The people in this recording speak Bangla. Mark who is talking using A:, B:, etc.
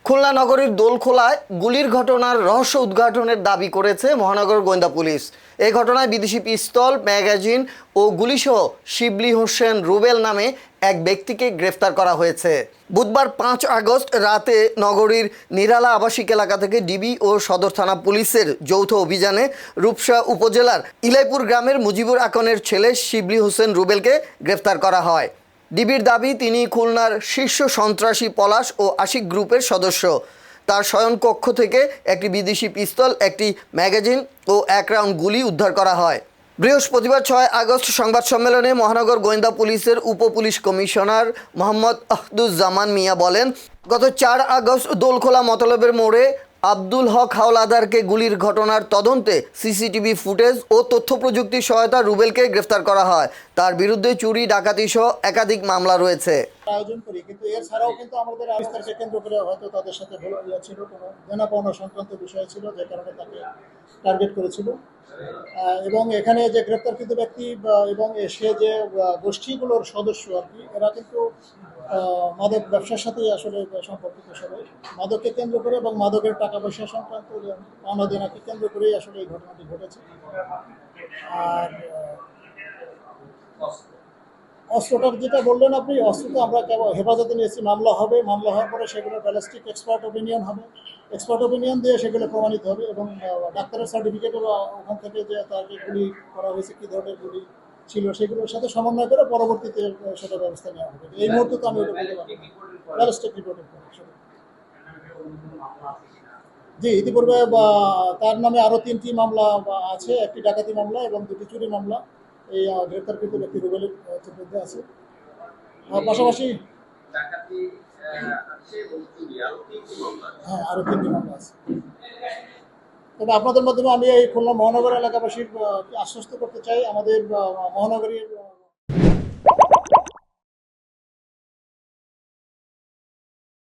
A: খুলনা নগরীর দোলখোলায় গুলির ঘটনার রহস্য উদ্ঘাটনের দাবি করেছে মহানগর গোয়েন্দা পুলিশ। এই ঘটনায় বিদেশি পিস্তল, ম্যাগাজিন ও গুলিসহ শিবলি হোসেন রুবেল নামে এক ব্যক্তিকে গ্রেফতার করা হয়েছে। বুধবার 5 আগস্ট রাতে নগরীর নিরালা আবাসিক এলাকা থেকে ডিবি ও সদর থানা পুলিশের যৌথ অভিযানে রূপসা উপজেলার ইলাইপুর গ্রামের মুজিবুর আকনের ছেলে শিবলি হোসেন রুবেলকে গ্রেফতার করা হয়। ডিবির দাবি, তিনি খুলনার শীর্ষ সন্ত্রাসী পলাশ ও আশিক গ্রুপের সদস্য। তার শয়নকক্ষ থেকে একটি বিদেশি পিস্তল, একটি ম্যাগাজিন ও 1 রাউন্ড গুলি উদ্ধার করা হয়। বৃহস্পতিবার 6 আগস্ট সংবাদ সম্মেলনে মহানগর গোয়েন্দা পুলিশের উপপুলিশ কমিশনার মোহাম্মদ আহদুজ্জামান মিয়া বলেন, গত 4 আগস্ট দোলখোলা মতলবের মোড়ে আব্দুল হক হাওলাদারকে গুলির ঘটনার তদন্তে সিসিটিভি ফুটেজ ও তথ্য প্রযুক্তির সহায়তা রুবেলকে গ্রেফতার করা হয়। তার বিরুদ্ধে চুরি, ডাকাতি সহ একাধিক মামলা রয়েছে।
B: আয়োজন করি, কিন্তু এছাড়াও কিন্তু আমাদের বিস্তারকে কেন্দ্র করে হয়তো তাদের সাথে ছিল কোনো দেনা পাওনা সংক্রান্ত বিষয় ছিল, যে কারণে তাকে টার্গেট করেছিল। এবং এখানে যে গ্রেপ্তারকৃত ব্যক্তি এবং সে যে গোষ্ঠীগুলোর সদস্য আর কি, এরা কিন্তু মাদক ব্যবসার সাথেই আসলে সম্পর্কিত সবাই। মাদককে কেন্দ্র করে এবং মাদকের টাকা পয়সা সংক্রান্ত পাওনা দেনাকে কেন্দ্র করেই আসলে এই ঘটনাটি ঘটেছে। আর অস্ত্রটার যেটা বললেন আপনি, অস্ত্র তো আমরা কেবল হেফাজতে নিয়েছি। মামলা হবে, মামলা হওয়ার পরে সেগুলো ব্যালিস্টিক এক্সপার্ট ওপিনিয়ন হবে, এক্সপার্ট ওপিনিয়ন দিয়ে সেগুলো প্রমাণিত হবে এবং ডাক্তারের সার্টিফিকেটও ওখান থেকে যে তাকে গুলি করা হয়েছে, কী ধরনের গুলি ছিল, সেগুলোর সাথে সমন্বয় করে পরবর্তীতে সেটা ব্যবস্থা নেওয়া হবে। এই মুহূর্তে তো আমি ওটা বলতে পারবো ব্যালিস্টিক রিপোর্টের পরে। জি, ইতিপূর্বে তার নামে আরও 3টি মামলা আছে, একটি ডাকাতি মামলা এবং 2টি চুরি মামলা এই গ্রেপ্তারকৃত ব্যক্তি রুবেলের বিরুদ্ধে আছে। পাশাপাশি হ্যাঁ, আরও 3টি মামলা আছে। তবে আপনাদের মাধ্যমে আমি এই খুলনা মহানগর এলাকাবাসীর আশ্বস্ত করতে চাই, আমাদের মহানগরীর